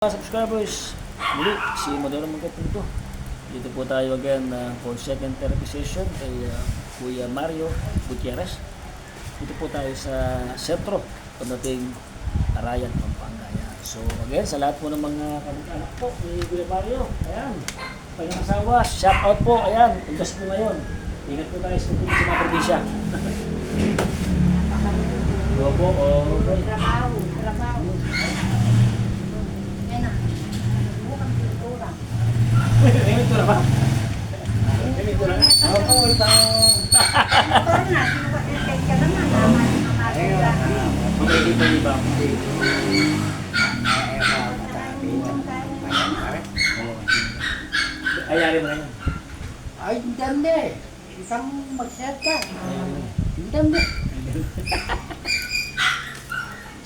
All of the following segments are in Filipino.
Mga subscribers, muli si Modelo Magkapunto. Dito po tayo again for second therapy session kay Kuya Mario Gutierrez. Dito po tayo sa sentro, pagdating Arayan, Pampanga. Ayan. So again, sa lahat po ng mga kamag-anak po ni Kuya Mario, ayan, kanyang asawa, shout out po, ayan, tugas po ngayon. Ingat po tayo sa mga probinsya. Opo, opo. Trabaho. Yan na. Bukang pintura. May pintura ba? May pintura na? Opo, isang... Motor na. Kaya ka naman. Naman yung mga matula. Magiging pa iba. Ayari mo na yan. Ay, dami. Isang mag-set ka. Dami.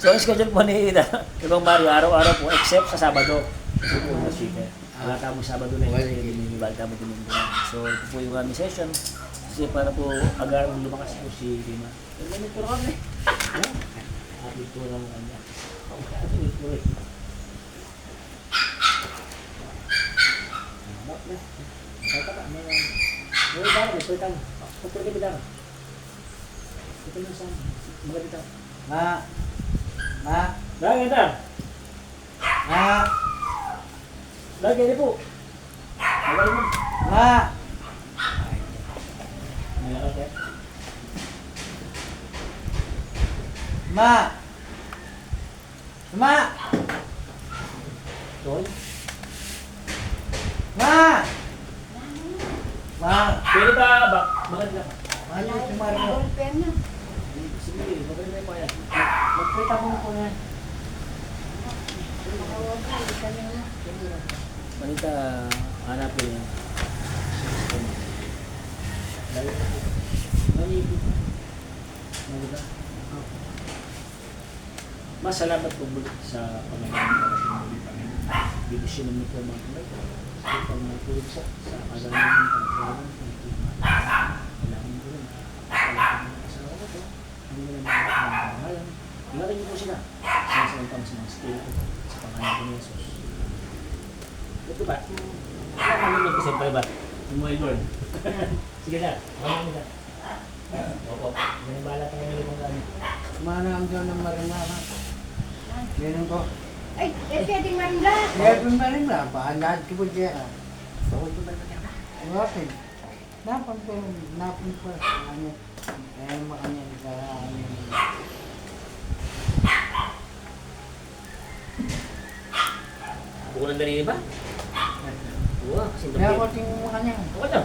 So, ang schedule po ni Ibang Mario, araw-araw po, except sa Sabado. Kasi po, masika. Wala kami Sabado na yun, kasi hindi kami Domingo. So, ito po yung aming session. Kasi para po agarang lumakas po si Rima. May puro kami. Happy po naman kanya. Happy po rin. Ito ka, may dara, may pwede tayo. Pagpwede may dara. Ito yung sa mga dito. Lagi ito. Lagi ito po. Lagi mo. Okay. Sorry. Pwede ba? Bakit na? Ballpen na. Sige, maganda na yung kaya. Magpwede mo po na. Manita, hanapin niya. Mas salamat po muli sa pangalaman dito siya naman po mga kamay sa pangalaman sa kagalan ng pangalaman kailangan ko rin kailangan ng asawa ko po hindi na naman ang pangalan ingatan niyo po sila sinasalantang sa mga skill sa pangalan ko ni Jesus. Ito ba? Kailangan ko siyempre ba? Tumuhay Lord. Sige na, kamahin na. Opo, may bala tayo ng limang gamit. Mana ang Diyos ng marinahan? Ganun ko. Ay, pwedeng marimla. Meron na rin na. Bahanad ko po dyan. Bakit? Napon ko. Ano? Kaya makanya sa Buko ng dalili ba? Oo, kasi Kaya tabi. ko tingin mo kanya. Ako ito.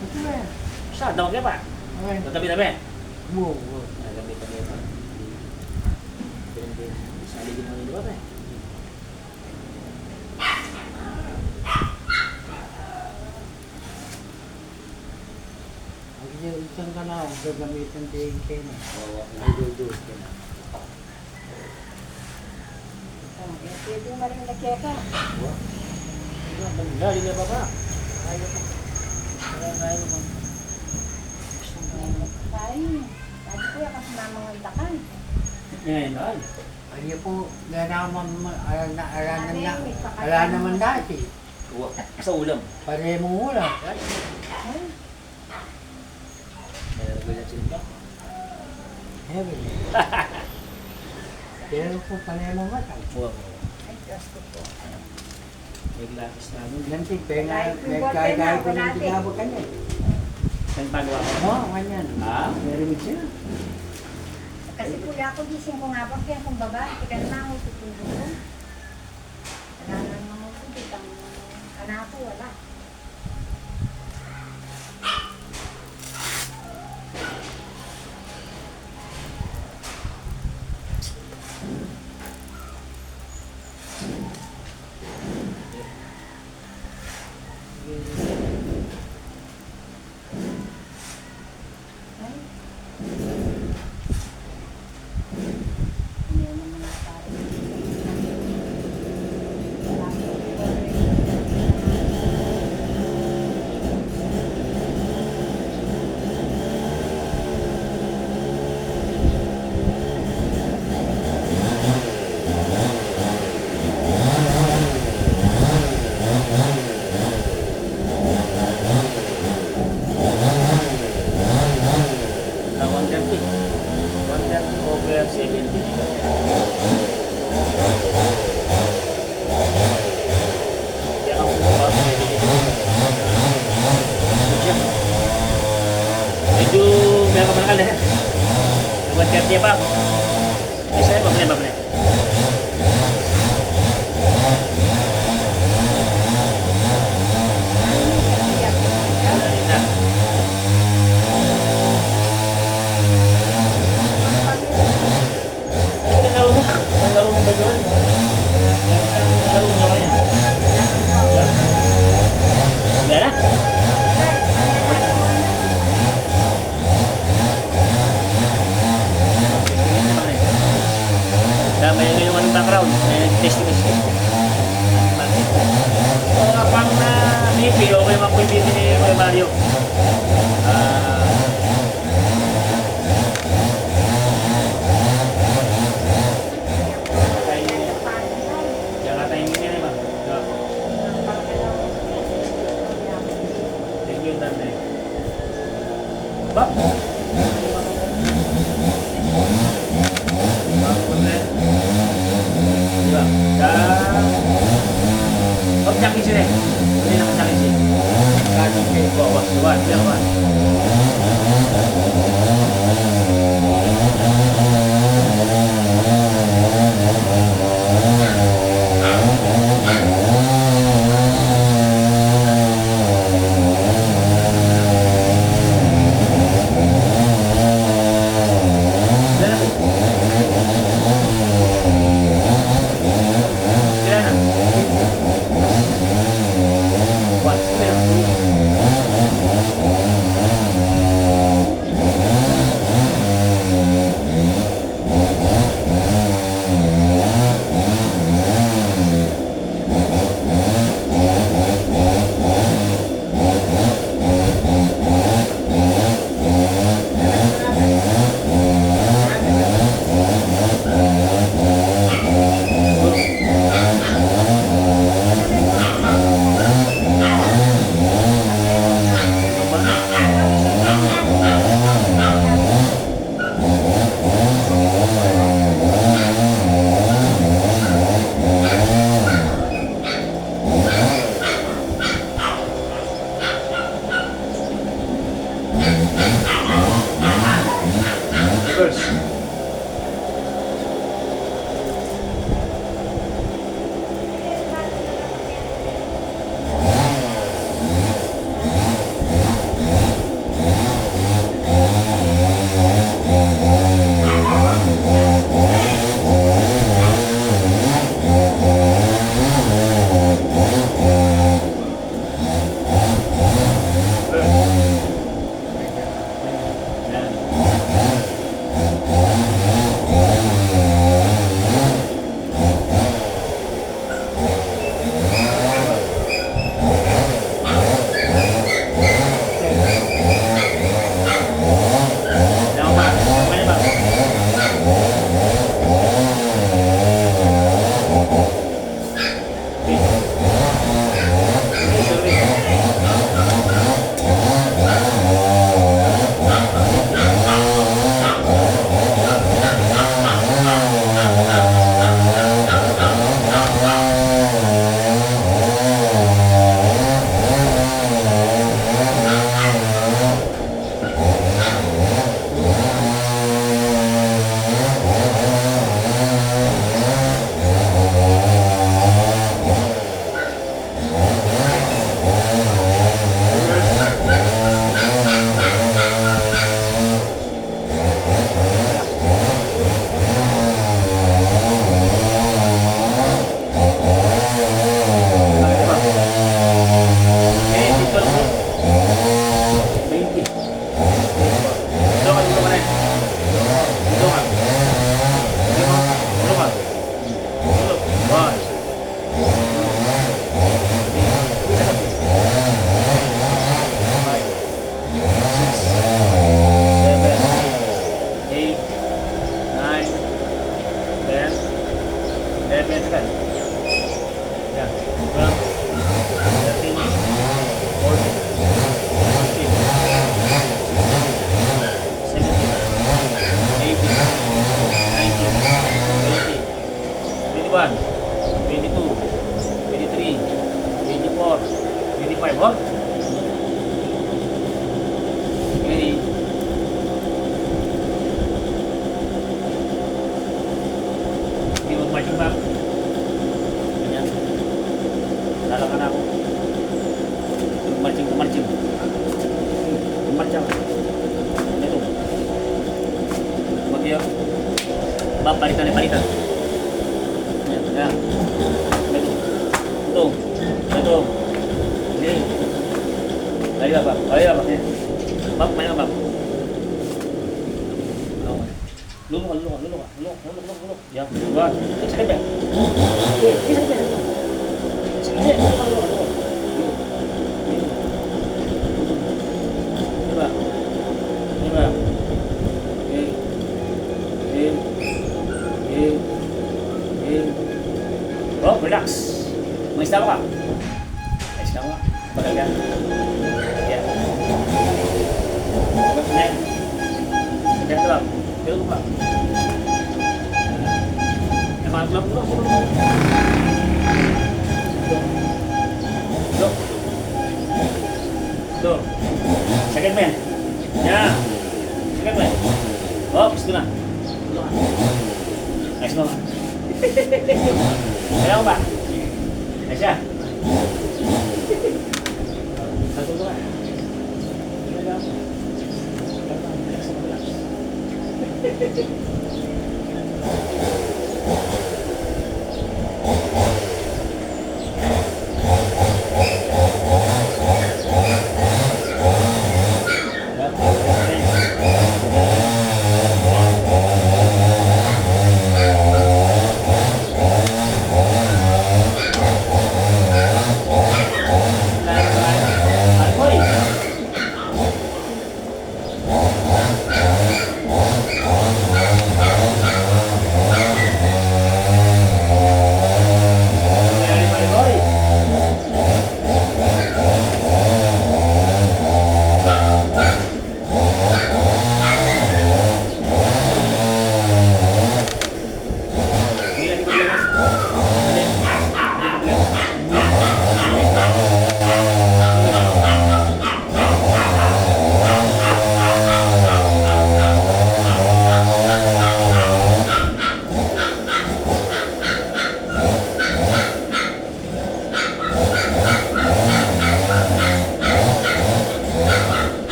Ito na yan. Saan? Dawag ka pa? Okay. Tabi-tabi. Buo. Tabi-tabi pa. Sali din namin diba pa eh. Ang isang ka na, gagamitin din kayo na. Oo, nagdudud ka na. Pwedeng marimla kaya ka. Oo. Dali na pa pa. Ayaw ka. Kaya naman. Kain. Sabi ko yung kasi mamangandakan. Ngayon na. Ay po, ala naman dati. Oo. Sa ulam. Pare mo ulam. Ay, Nalagay sila. Heaven. Pero po, pare mo matay. Oo. ay, Diyos ko po. May glasses namin. Nanti, kaya ko ng tigabo ka niya. Saan pagawa ko? Oo, kanyan. Meron siya. Kasi kuya ako gising ko nga pa kaya kung babae, tika na ako tutulong ko. Wala na naman ako, ditang anak ko, wala. Ay. Hindi naman tayo. Sige pa. Isa na, babalik, babalik. Balik na. Ang laro mo? Ang laro mo ba yun? Ang laro mo ba yan? Wala na? May yung anong background, may testing. So, pang BP, okay mga po yung BP ni Kuya Mario. Kaya nga tayo hindi na, ma'am. Thank you, Tatay. Ba? Diba? Huwag nyakin sila eh. Hindi na nyakin sila. Kano kayo? Bawa, diba? Diba? palitan. Yan. Ito. Ini. Lagi apa? Yan. Bab, main bab. Luluk. Ya, buat. Sakit ba? Sakit. Diba? Oh, relax. May stop ka. Bagal ka. Yan. Yan lang. Tulog pa. Tulog. Tuh. Sakit ba yan? Ya. Sakit ba yan? Oh, gusto na. Ayos mo ba? Kaya ko ba? Ayos siya. Tatulog ka. Relax.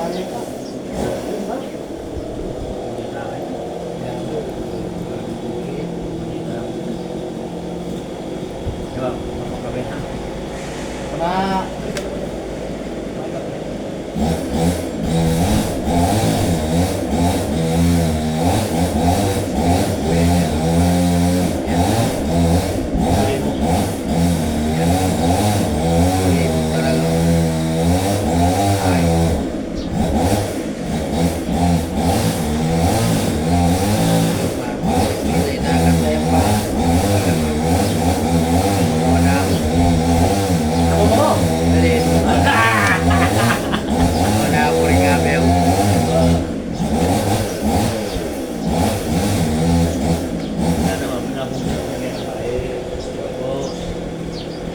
Bali ka. Hindi na akin. Kaya mo, parang buhay, malita ako. Diba? Mapakabe na. Na,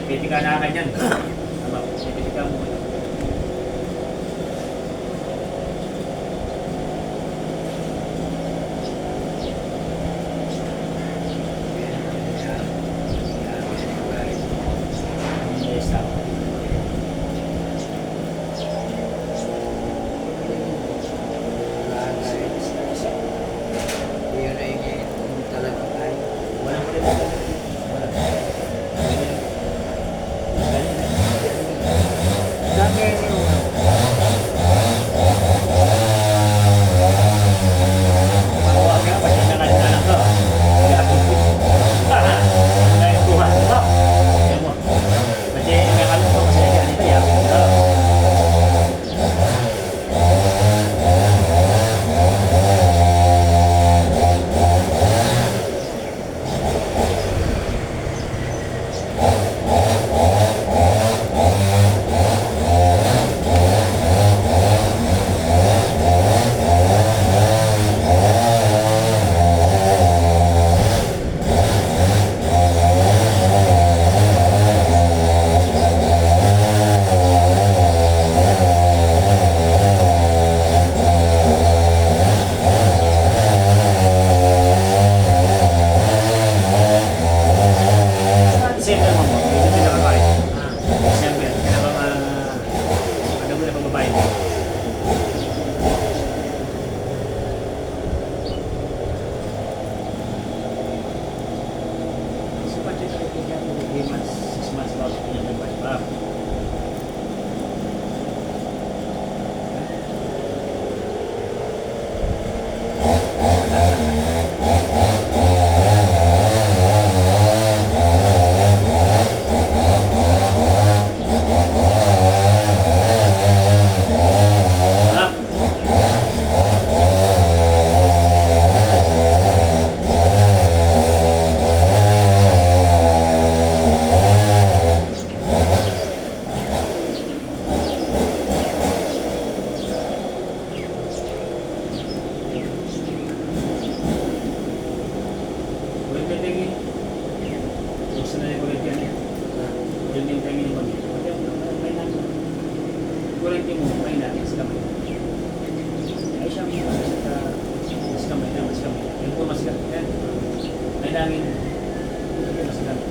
Kritika na akin yan. Tama, kritika mo. Yes, tama. Wala mo rin. Wala. dami yung Makuha ka, pati na lang ka. Kaya ako po. Kaya kuha ka. Kaya mo. Pati may kalong ko kasi kaya nito yan. Siyempre mo mo, ito pinakakain. Siyempre, ano mo na pagbabayad mo? So, budget ko ito yan, 3 months, 6 months bago ko yung nagbayad pa. Ah, kulit ka tingin. Gusto na yung kulit yan eh. Yun yung tingin yung pag-ibig. May natin. Kulit yung mo, may natin sa kamay. Ay siya mo, mas kamay na, mas kamay. Yung po mas kamay. Yan. May namin. Mas kamay.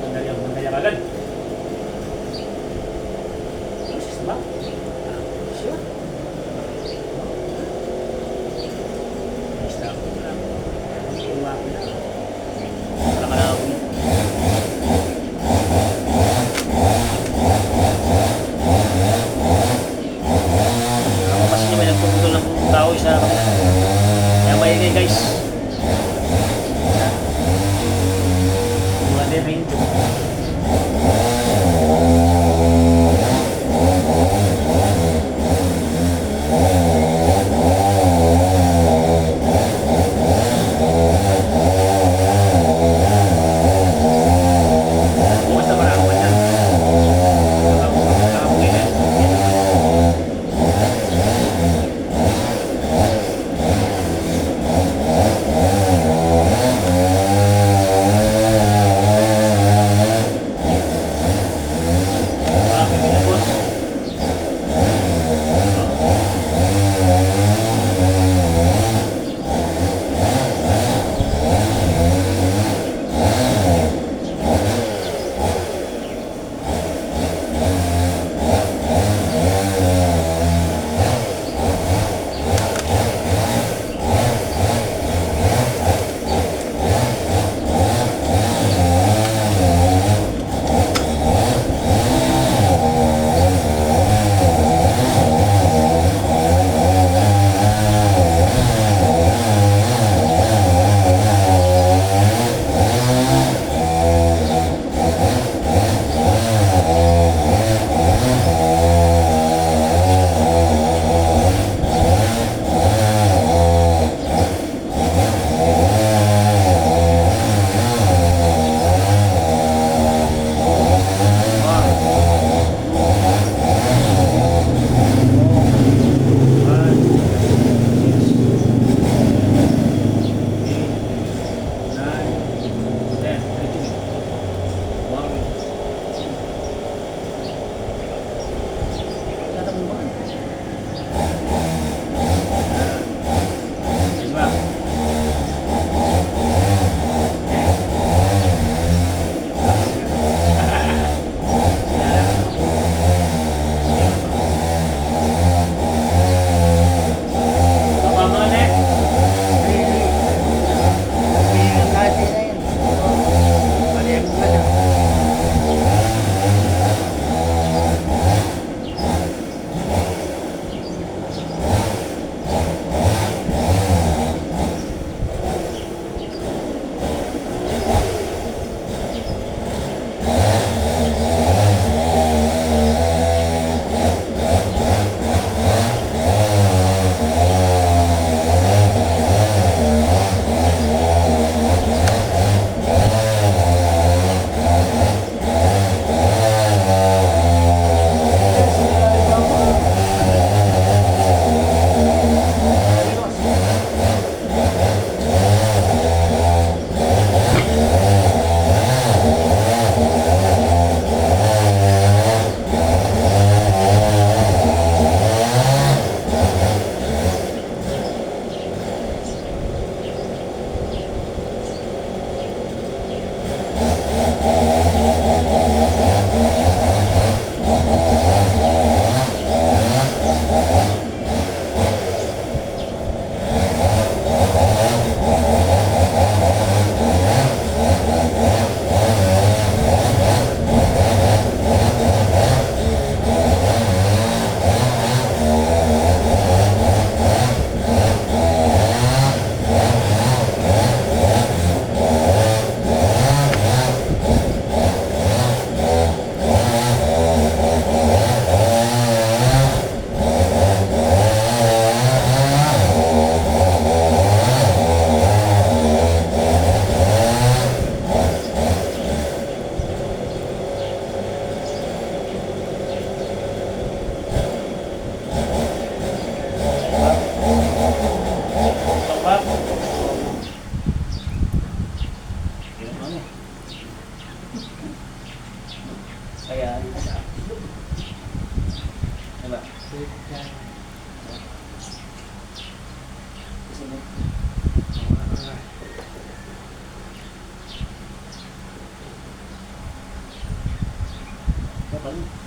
Mandaya ka agad. Proses ba? Sure. Basta ako na. Umapin na. Wala ka na ako. Ako kasi naman nagpuputol ng tao sa kanila. Kaya maingay guys. Mga din rin. Yan. Sunod. Kapal.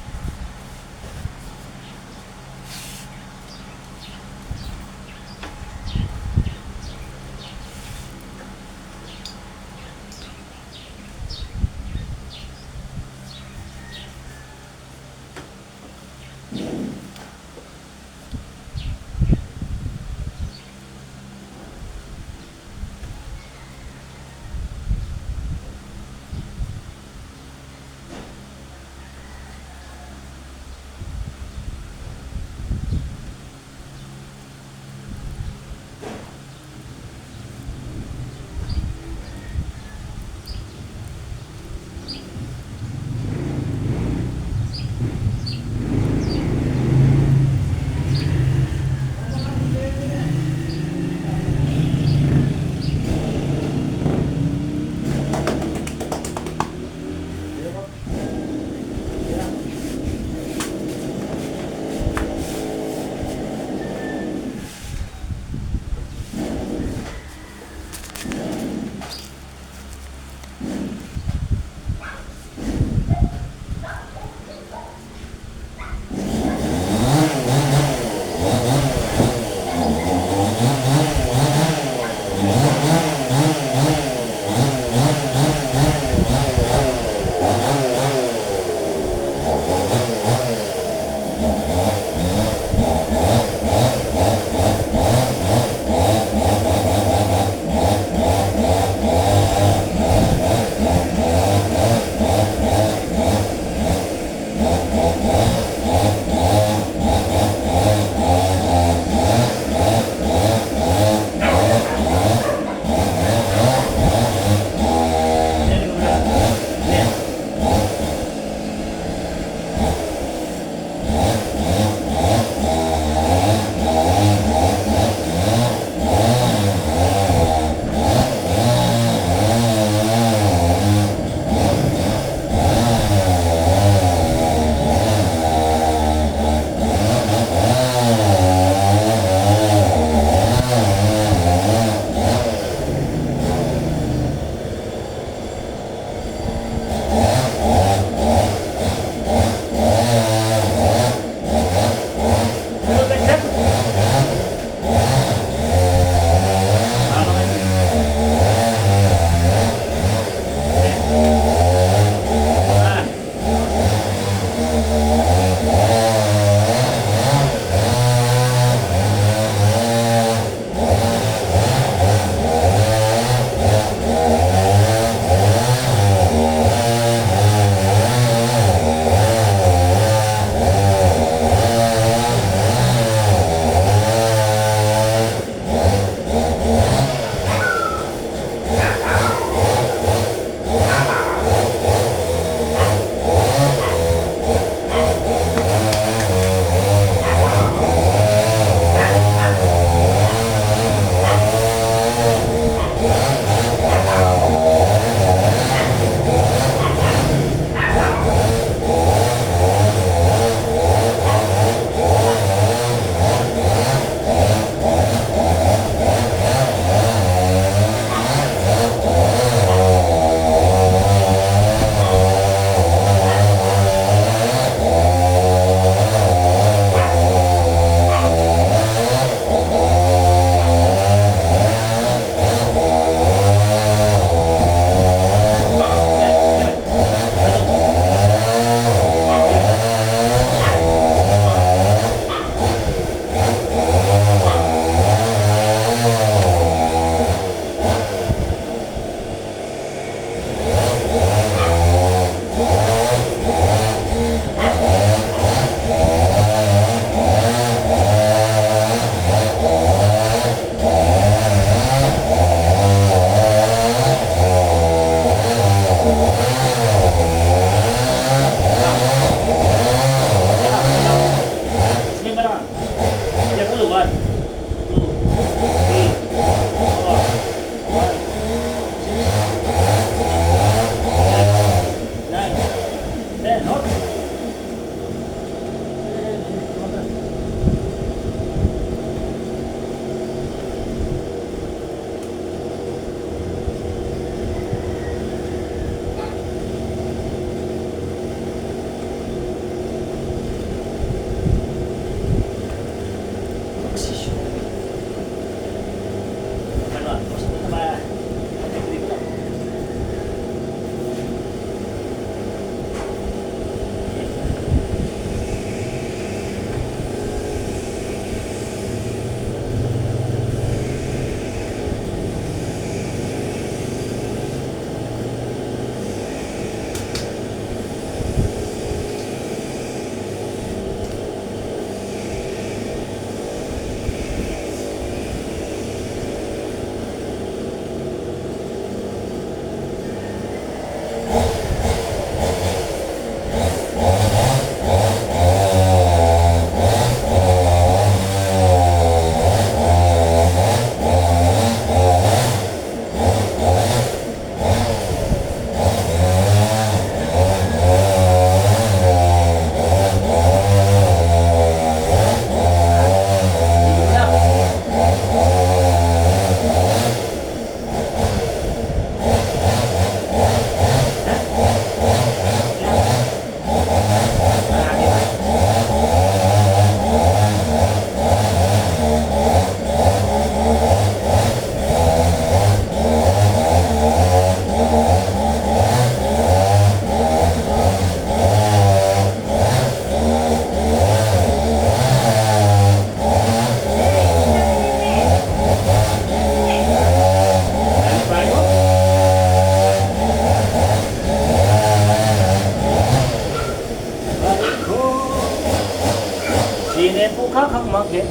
kang mag-get.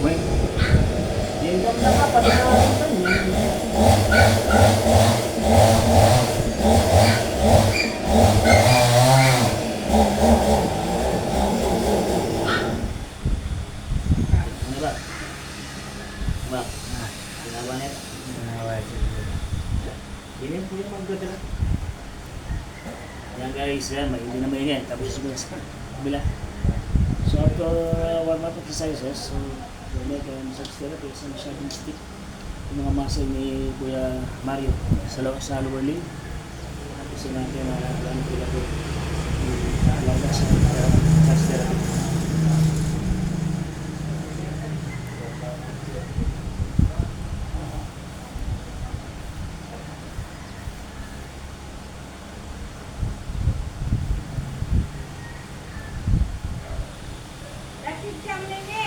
Yan lang na kapag ano ba? Ba? Ginawa na ito. Ganyan po yung mag-ganda. Yan guys, yan, hindi na mainit. Tapos susunod sa kabila. So after warm-up exercises, so we'll make a massage therapy, isang massaging stick. Yung mga muscle ni Kuya Mario sa lower limb. Tapos yung natin gamit nila po sa alaga sa massage therapy. Lakit siyang nene.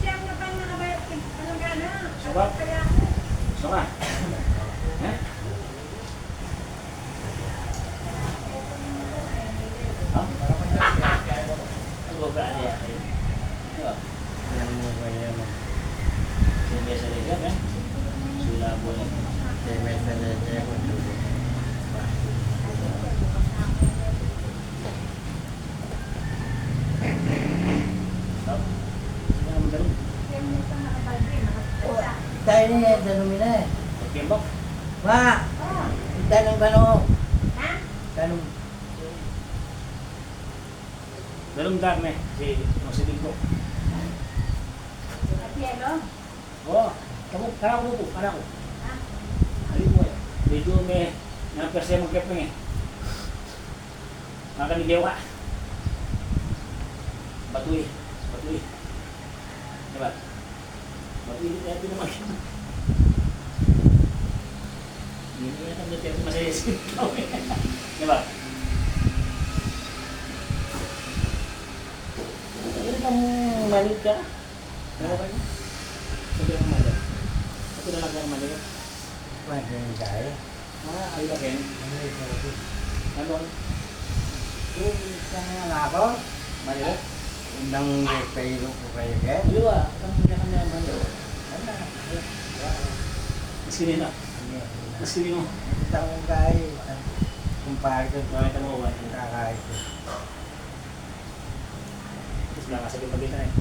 Siyang na ba nakabayad? Anong gana? Sukat. Kaya ako. So nga. Ha? Ha? Ano ba niya? Diba? Biasa dia kan? Sudah boleh. Stop. Yang betul. Siyang na ito nakabayad. Nakapasa. Tayo niya, tanong mo na eh. Kembok. Ma, Oh. tanong ka no. Ha? Tanong. Dalam darne si Musidin ko. At yelo? Oh, kamu karang ko po, karang ko. Ha? Ali mo. Medyo may naperse mo kepeng eh. Makan di dewa. Batui, batui. Coba. Batui itu ya tidak makin. Ini kan dia masih tahu. Coba. Ini kamu balik ka? Ano ba yun? Sabi ang mali. Ako na lang ang mali. Pwede yung tayo. Ayun ba kayo? Ano? Yung isang nga ako, Mali ba? undang payro ko kayo kaya. Di ba? Kamu niya kami ang mali. Maskini na. Maskini mo. Kita ko kayo. Kumpare ko. Bakit mo ba? Kakain ko. Terus nakasabit pa kita eh.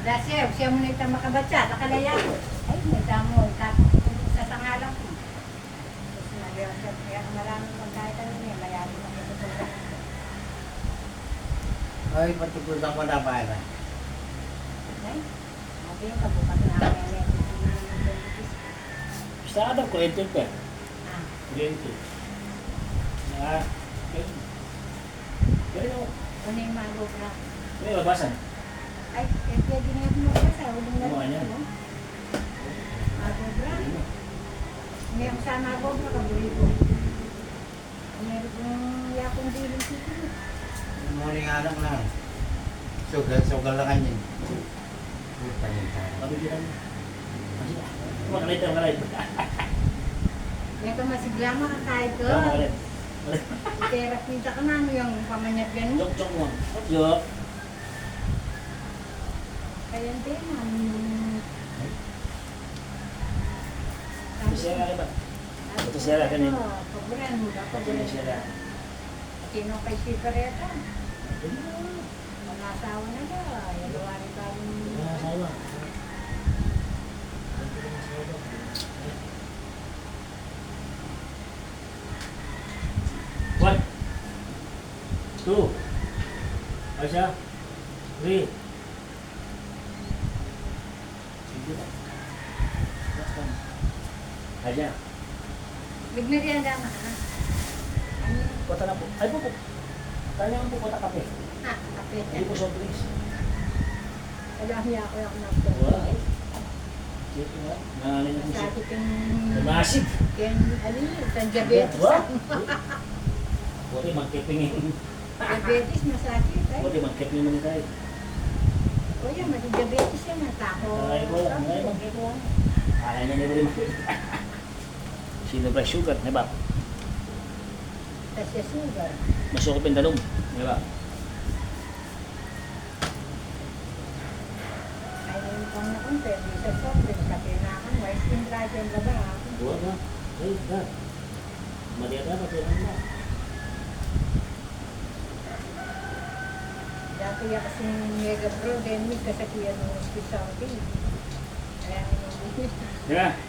Dasi, siya mo na ito makabatsa, nakalaya. Ay, may damo, sa sangalang ko. Tapos nagyan siya, kaya maraming magkaitan niya, mayarin ako ito. Ay, patikutan ko na para. Ay, sabi yung kabukas na ako yan. Basta ada kuryente pa. Ah, Kuryente. Ah, pero ano yung magubra? may labasan. Ay, pwede na yung magubra, huling na Ano rin yan? ano? Magubra. May ang sana ako, nakabuli ko. Meron kong yakong dilim sito. Muli nga lang na. Sugal lang kanyan. Puta yun tayo. Pabibiran mo. Makalait ang makalait. May kamasigla makakain ko. Makalait. Iteras minta ka na yung pamanyag ganun. Jok mo. Jok. Kaya din, Bisaya ka ba? Ito sila kanin. Paboran mo ba? Pabulan Paboran sila. Sino kay sikareta? Mga asawa na ba? Yaluwari ba yung... Sawa. One, two, Aisha, three. Sige na. Last one. Aisha, Bigmerian na nga. Ano? kota na po. Ay po po. Kaya naman po kota kape. Kape. Hindi po soft drinks. Alam niya ako yung nagpo. Wow. Sige nga. Nangalan na po siya. Masakit yung... Massive. Yan, ano yun? Yung diabetes. Wow. Buti magkipingin. Diabetes, masakit. Ay, Buti magkipingin naman tayo. o yan, diabetes yan. Ang tako. Ay ko lang. Ay magkipingin. Kaya niya nila rin makikita. Sino ba sugar? Di ba? Tas yung sugar. Masukop yung dalong. Di ba? Ay, yung pang nakunti. Di sa soft drink. Kape na ako. White skin drive yung laba. Buwan na. Ay, na. Maliit na. Pati lang na. Dati yan kasing mega pro. Then, may kasakiyan ng hospital. Kaya, Di ba?